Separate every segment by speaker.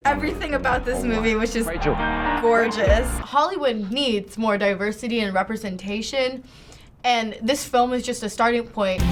Speaker 1: Everything about this movie was just
Speaker 2: Rachel.
Speaker 1: gorgeous. Hollywood needs more diversity and representation, and this film is just a starting point.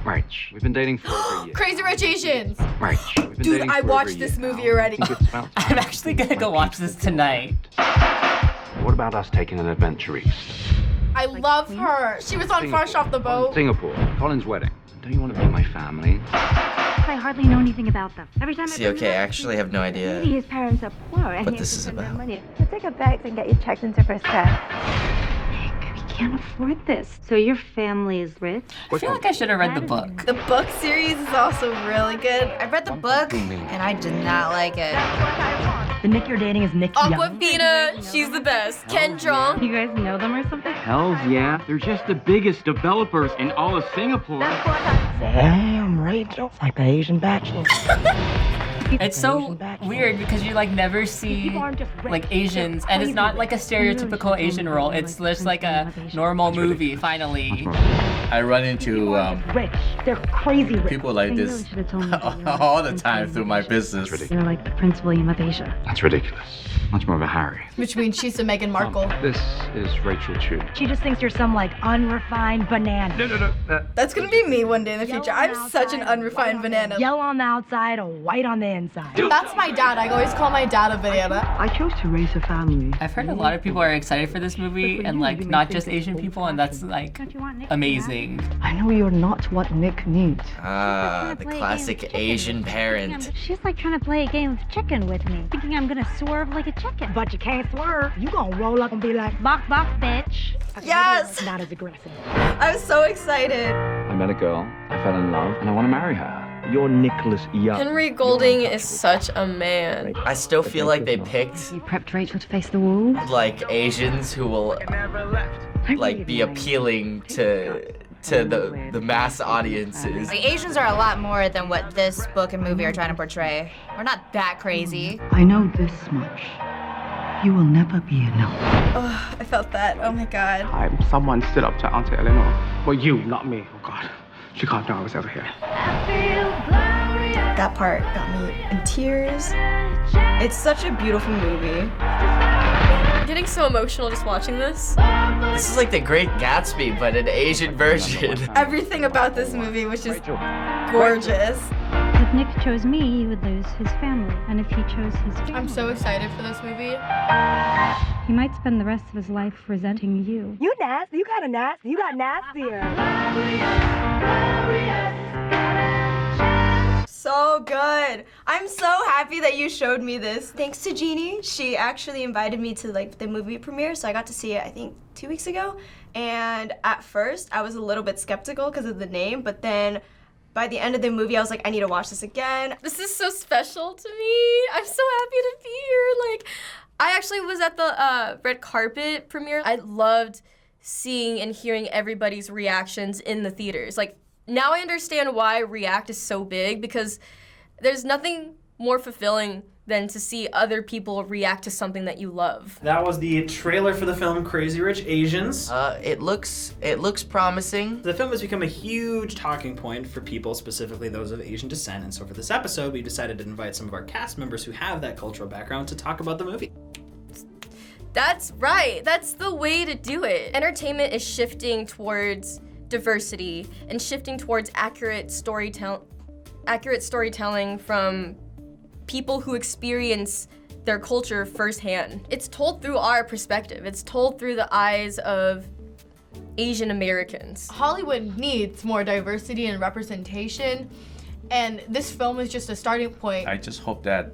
Speaker 2: Rach, we've been dating for over a year.
Speaker 1: Crazy Rich Asians!
Speaker 2: Rach, we've been
Speaker 1: Dude,
Speaker 2: dating
Speaker 1: I
Speaker 2: for
Speaker 1: watched
Speaker 2: over a
Speaker 1: this
Speaker 2: year
Speaker 1: movie
Speaker 2: now.
Speaker 1: already.
Speaker 2: I think it's about
Speaker 3: I'm actually gonna go watch this tonight.
Speaker 2: What about us taking an adventure east?
Speaker 1: I love her. She was on Fresh Off the Boat.
Speaker 2: Singapore, Colin's wedding. Don't you want to be my family?
Speaker 4: I hardly know anything about them. Every time
Speaker 5: See, okay, I actually have no idea
Speaker 4: maybe his parents are poor and
Speaker 5: what
Speaker 4: he
Speaker 5: this
Speaker 4: has
Speaker 5: is
Speaker 4: to send them
Speaker 5: about.
Speaker 4: money.
Speaker 6: Let's take a bags and get you checked into first class.
Speaker 4: Nick, we can't afford this. So your family is rich?
Speaker 3: I feel like I should have read the book.
Speaker 1: The book series is also really good.
Speaker 7: I read the book, and I did not like it.
Speaker 6: The Nick you're dating is Nick Young.
Speaker 1: Aquafina, she's the best. Ken Jeong.
Speaker 4: You guys know them or something?
Speaker 8: Hells yeah. They're just the biggest developers in all of Singapore.
Speaker 6: Damn, Rachel. It's like the Asian Bachelor.
Speaker 3: It's so weird because you like never see like Asians, and it's not like a stereotypical Asian role. It's just like a normal movie, finally.
Speaker 9: I run into
Speaker 6: Rich. They're crazy rich.
Speaker 9: people like this all the time through my business.
Speaker 4: They're like the Prince William of Asia.
Speaker 2: That's ridiculous. Much more of a Harry.
Speaker 1: Which means she's the Meghan Markle.
Speaker 2: This is Rachel Chu.
Speaker 6: She just thinks you're some like unrefined banana.
Speaker 2: No.
Speaker 1: That's gonna be me one day in the future. I'm such an unrefined banana.
Speaker 6: Yellow on the outside or white on the inside.
Speaker 1: That's my dad. I always call my dad a banana.
Speaker 10: I chose to raise a family.
Speaker 3: I've heard a lot of people are excited for this movie, and like not just Asian people, and that's like amazing.
Speaker 10: I know you're not what Nick needs.
Speaker 5: Ah, the classic Asian parent.
Speaker 4: She's like trying to play a game of chicken with me, thinking I'm gonna swerve like a chicken.
Speaker 6: But you can't swerve. You gonna roll up and be like,
Speaker 4: Bok bok, bitch.
Speaker 1: Yes!
Speaker 6: Not as aggressive.
Speaker 1: I'm so excited.
Speaker 2: I met a girl, I fell in love, and I want to marry her.
Speaker 10: You're Nicholas Young.
Speaker 1: Henry Golding is such a man.
Speaker 5: I still feel like they picked
Speaker 4: You prepped Rachel to face the wall?
Speaker 5: like Asians who will like be appealing to the mass audiences.
Speaker 7: Like, Asians are a lot more than what this book and movie are trying to portray. We're not that crazy.
Speaker 10: I know this much. You will never be enough.
Speaker 1: Oh, I felt that. Oh my god.
Speaker 8: Someone stood up to Auntie Eleanor. Well, you, not me. Oh God. She can't know I was ever here.
Speaker 1: That part got me in tears. It's such a beautiful movie. I'm getting so emotional just watching this.
Speaker 5: This is like The Great Gatsby, but an Asian version.
Speaker 1: Everything about this movie was just gorgeous.
Speaker 4: If Nick chose me, he would lose his family. And if he chose his family,
Speaker 1: I'm so excited for this movie.
Speaker 4: he might spend the rest of his life resenting you.
Speaker 6: You nasty. You kinda nasty. You got nastier.
Speaker 1: So good. I'm so happy that you showed me this. Thanks to Jeannie. She actually invited me to like the movie premiere, so I got to see it I think 2 weeks ago. And at first I was a little bit skeptical because of the name, but then by the end of the movie I was like, I need to watch this again. This is so special to me. I'm so happy to be here. Like, I actually was at the red carpet premiere. I loved seeing and hearing everybody's reactions in the theaters. Like, now I understand why React is so big, because there's nothing more fulfilling than to see other people react to something that you love.
Speaker 11: That was the trailer for the film Crazy Rich Asians.
Speaker 5: It looks promising.
Speaker 11: The film has become a huge talking point for people, specifically those of Asian descent, and so for this episode, we decided to invite some of our cast members who have that cultural background to talk about the movie.
Speaker 1: That's right. That's the way to do it. Entertainment is shifting towards diversity and shifting towards accurate storytelling from people who experience their culture firsthand. It's told through our perspective. It's told through the eyes of Asian Americans. Hollywood needs more diversity and representation, and this film is just a starting point.
Speaker 9: I just hope that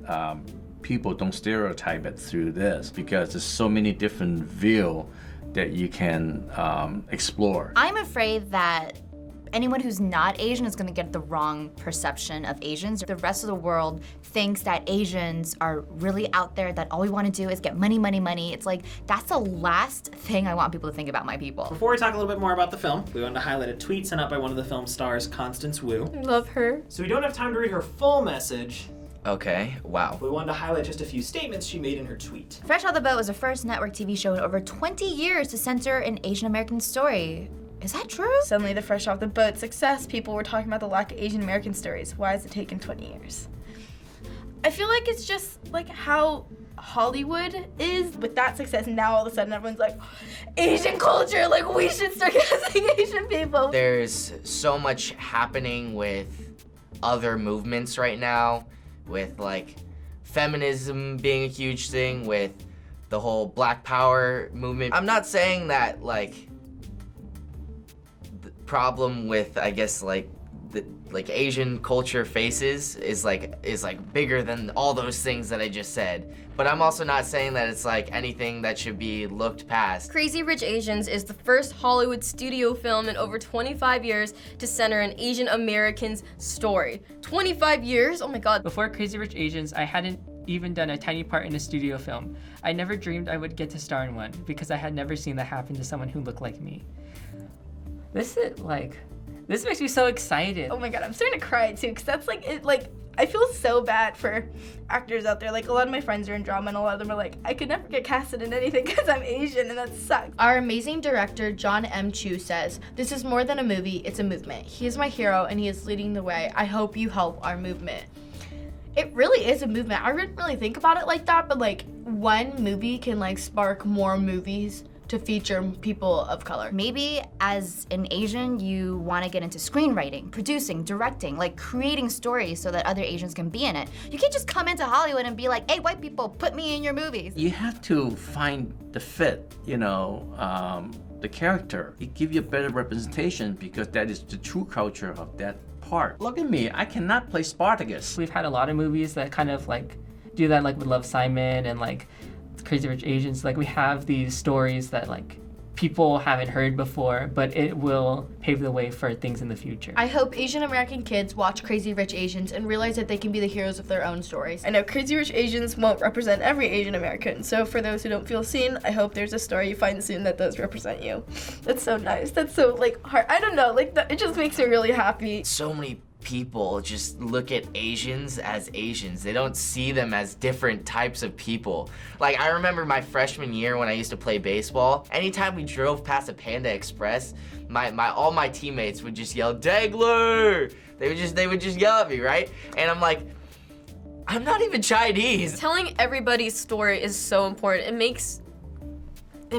Speaker 9: people don't stereotype it through this, because there's so many different views that you can explore.
Speaker 7: I'm afraid that anyone who's not Asian is gonna get the wrong perception of Asians. The rest of the world thinks that Asians are really out there, that all we wanna do is get money, money, money. It's like, that's the last thing I want people to think about my people.
Speaker 11: Before we talk a little bit more about the film, we wanted to highlight a tweet sent out by one of the film's stars, Constance Wu.
Speaker 1: I love her.
Speaker 11: So we don't have time to read her full message.
Speaker 5: Okay, wow.
Speaker 11: We wanted to highlight just a few statements she made in her tweet.
Speaker 7: Fresh Off the Boat was the first network TV show in over 20 years to center an Asian American story. Is that true?
Speaker 12: Suddenly they're fresh off the boat. Success, people were talking about the lack of Asian American stories. Why has it taken 20 years? I feel like it's just like how Hollywood is with that success. Now all of a sudden everyone's like, Asian culture, like we should start casting Asian people.
Speaker 5: There's so much happening with other movements right now, with like feminism being a huge thing, with the whole Black Power movement. I'm not saying that like the problem with, I guess, like the Asian culture faces is like bigger than all those things that I just said. But I'm also not saying that it's like anything that should be looked past.
Speaker 13: Crazy Rich Asians is the first Hollywood studio film in over 25 years to center an Asian American's story. 25 years? Oh my God.
Speaker 3: Before Crazy Rich Asians, I hadn't even done a tiny part in a studio film. I never dreamed I would get to star in one because I had never seen that happen to someone who looked like me. This makes me so excited.
Speaker 12: Oh my God, I'm starting to cry too, because that's like, I feel so bad for actors out there. Like, a lot of my friends are in drama, and a lot of them are like, I could never get casted in anything because I'm Asian, and that sucks.
Speaker 14: Our amazing director, Jahn M. Chu, says, "This is more than a movie, it's a movement. He is my hero, and he is leading the way. I hope you help our movement." It really is a movement. I didn't really think about it like that, but like, one movie can like spark more movies to feature people of color.
Speaker 7: Maybe as an Asian, you want to get into screenwriting, producing, directing, like creating stories so that other Asians can be in it. You can't just come into Hollywood and be like, hey, white people, put me in your movies.
Speaker 9: You have to find the fit, the character. It gives you a better representation because that is the true culture of that part. Look at me, I cannot play Spartacus.
Speaker 3: We've had a lot of movies that kind of like do that, like with Love, Simon and like Crazy Rich Asians. Like we have these stories that like people haven't heard before, but it will pave the way for things in the future.
Speaker 14: I hope Asian American kids watch Crazy Rich Asians and realize that they can be the heroes of their own stories.
Speaker 12: I know Crazy Rich Asians won't represent every Asian American, so for those who don't feel seen, I hope there's a story you find soon that does represent you. That's so nice. That's so like hard. I don't know, like it just makes me really happy.
Speaker 5: So many people just look at Asians as Asians. They don't see them as different types of people. Like, I remember my freshman year when I used to play baseball, anytime we drove past a Panda Express, all my teammates would just yell, "Dangler!" They would just yell at me, right? And I'm like, I'm not even Chinese.
Speaker 13: Telling everybody's story is so important. It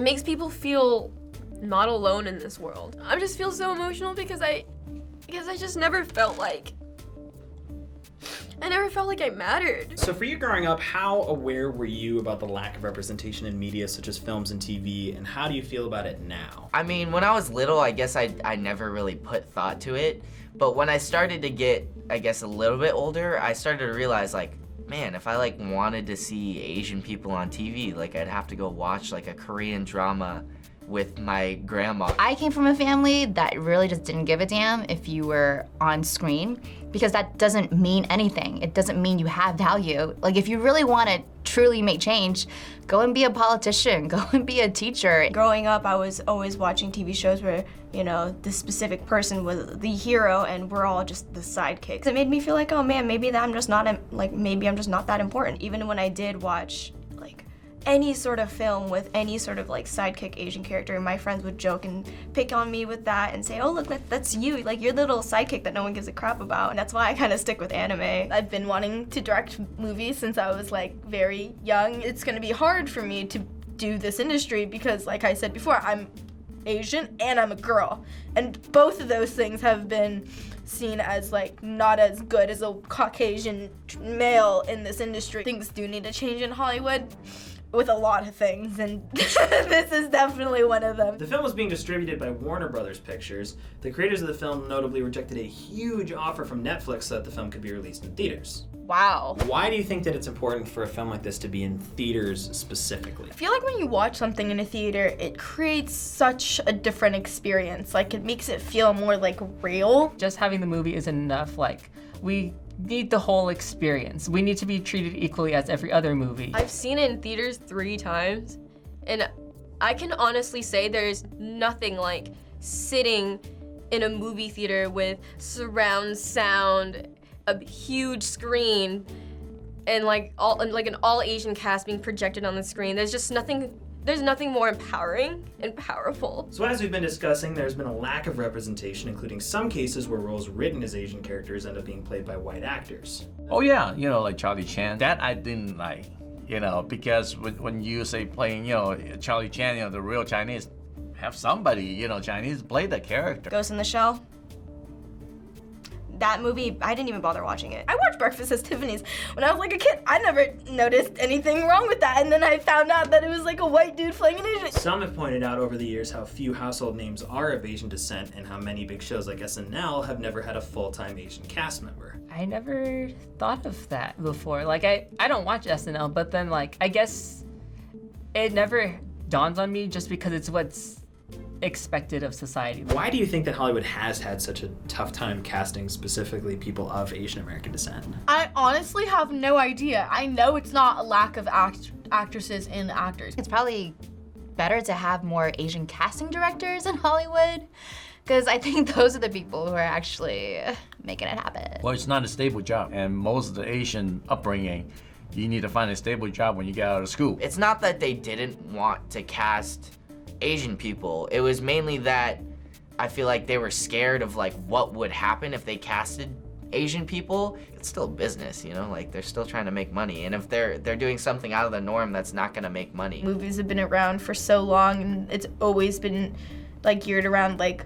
Speaker 13: makes people feel not alone in this world. I just feel so emotional because I just never felt like I mattered.
Speaker 11: So for you growing up, how aware were you about the lack of representation in media such as films and TV, and how do you feel about it now?
Speaker 5: I mean, when I was little, I guess I never really put thought to it, but when I started to get, I guess, a little bit older, I started to realize, like, man, if I like wanted to see Asian people on TV, like I'd have to go watch like a Korean drama with my grandma.
Speaker 7: I came from a family that really just didn't give a damn if you were on screen, because that doesn't mean anything. It doesn't mean you have value. Like, if you really want to truly make change, go and be a politician, go and be a teacher.
Speaker 1: Growing up, I was always watching TV shows where, this specific person was the hero and we're all just the sidekicks. It made me feel like, oh man, maybe I'm just not that important. Even when I did watch any sort of film with any sort of sidekick Asian character, my friends would joke and pick on me with that and say, oh look, that's you, like you're the little sidekick that no one gives a crap about. And that's why I kind of stick with anime.
Speaker 12: I've been wanting to direct movies since I was very young. It's gonna be hard for me to do this industry because, like I said before, I'm Asian and I'm a girl. And both of those things have been seen as not as good as a Caucasian male in this industry. Things do need to change in Hollywood with a lot of things, and this is definitely one of them.
Speaker 11: The film was being distributed by Warner Brothers Pictures. The creators of the film notably rejected a huge offer from Netflix so that the film could be released in theaters.
Speaker 12: Wow.
Speaker 11: Why do you think that it's important for a film like this to be in theaters specifically?
Speaker 12: I feel like when you watch something in a theater, it creates such a different experience. It makes it feel more real.
Speaker 3: Just having the movie isn't enough. We need the whole experience. We need to be treated equally as every other movie.
Speaker 13: I've seen it in theaters 3 times, and I can honestly say there's nothing like sitting in a movie theater with surround sound, a huge screen, and an all Asian cast being projected on the screen. There's just nothing there's nothing more empowering and powerful.
Speaker 11: So as we've been discussing, there's been a lack of representation, including some cases where roles written as Asian characters end up being played by white actors.
Speaker 9: Oh yeah, like Charlie Chan. That I didn't like, because when you say playing, Charlie Chan, the real Chinese, have somebody, Chinese play the character.
Speaker 1: Ghost in the Shell. That movie, I didn't even bother watching it.
Speaker 12: I watched Breakfast at Tiffany's when I was like a kid. I never noticed anything wrong with that, and then I found out that it was like a white dude playing an Asian.
Speaker 11: Some have pointed out over the years how few household names are of Asian descent and how many big shows like SNL have never had a full-time Asian cast member.
Speaker 3: I never thought of that before. Like, I don't watch SNL, but then, like, I guess it never dawns on me just because it's what's expected of society.
Speaker 11: Why do you think that Hollywood has had such a tough time casting specifically people of Asian American descent?
Speaker 14: I honestly have no idea. I know it's not a lack of actresses and actors.
Speaker 7: It's probably better to have more Asian casting directors in Hollywood, because I think those are the people who are actually making it happen.
Speaker 9: Well, it's not a stable job, and most of the Asian upbringing, you need to find a stable job when you get out of school.
Speaker 5: It's not that they didn't want to cast Asian people. It was mainly that I feel like they were scared of like what would happen if they casted Asian people. It's still business, like they're still trying to make money, and if they're doing something out of the norm, that's not gonna make money.
Speaker 12: Movies have been around for so long, and it's always been like geared around like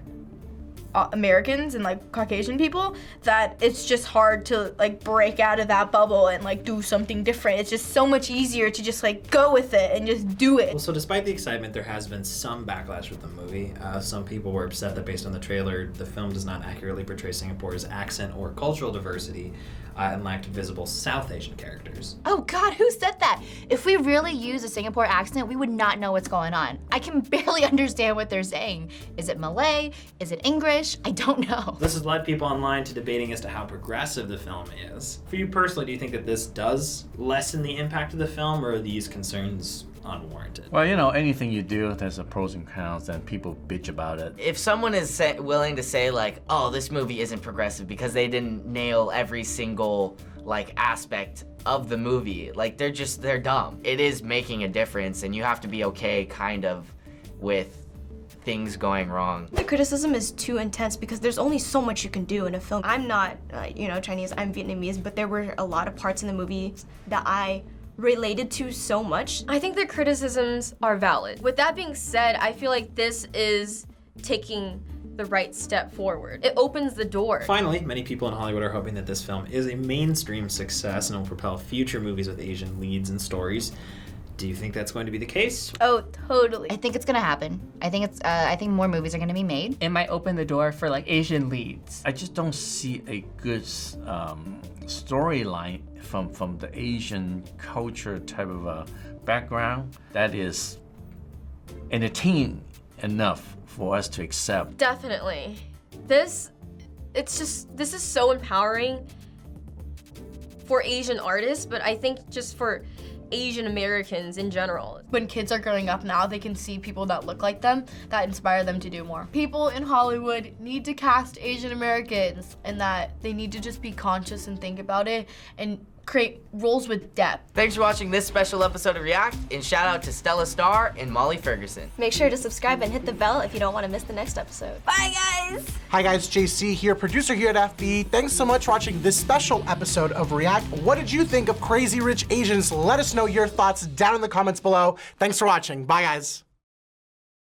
Speaker 12: Americans and like Caucasian people, that it's just hard to like break out of that bubble and like do something different. It's just so much easier to just like go with it and just do it.
Speaker 11: Well, so despite the excitement, there has been some backlash with the movie. Some people were upset that based on the trailer, the film does not accurately portray Singapore's accent or cultural diversity, and lacked visible South Asian characters.
Speaker 7: Oh God, who said that? If we really use a Singapore accent, we would not know what's going on. I can barely understand what they're saying. Is it Malay? Is it English? I don't know.
Speaker 11: This has led people online to debating as to how progressive the film is. For you personally, do you think that this does lessen the impact of the film, or are these concerns unwarranted?
Speaker 9: Well, anything you do, there's a pros and cons, and people bitch about it.
Speaker 5: If someone is willing to say like, oh, this movie isn't progressive because they didn't nail every single like aspect of the movie, like they're dumb. It is making a difference, and you have to be okay kind of with things going wrong.
Speaker 1: The criticism is too intense because there's only so much you can do in a film. I'm not, Chinese, I'm Vietnamese, but there were a lot of parts in the movie that I related to so much.
Speaker 13: I think the criticisms are valid. With that being said, I feel like this is taking the right step forward. It opens the door.
Speaker 11: Finally, many people in Hollywood are hoping that this film is a mainstream success and will propel future movies with Asian leads and stories. Do you think that's going to be the case?
Speaker 12: Oh, totally.
Speaker 7: I think it's gonna happen. I think more movies are gonna be made.
Speaker 3: It might open the door for like Asian leads.
Speaker 9: I just don't see a good storyline from the Asian culture type of a background that is entertaining enough for us to accept.
Speaker 13: Definitely. This is so empowering for Asian artists, but I think just for Asian Americans in general.
Speaker 14: When kids are growing up now, they can see people that look like them that inspire them to do more. People in Hollywood need to cast Asian Americans, and that they need to just be conscious and think about it and create roles with depth.
Speaker 5: Thanks for watching this special episode of React, and shout out to Stella Starr and Molly Ferguson.
Speaker 1: Make sure to subscribe and hit the bell if you don't want to miss the next episode.
Speaker 12: Bye, guys!
Speaker 15: Hi guys, JC here, producer here at FB. Thanks so much for watching this special episode of React. What did you think of Crazy Rich Asians? Let us know your thoughts down in the comments below. Thanks for watching. Bye, guys.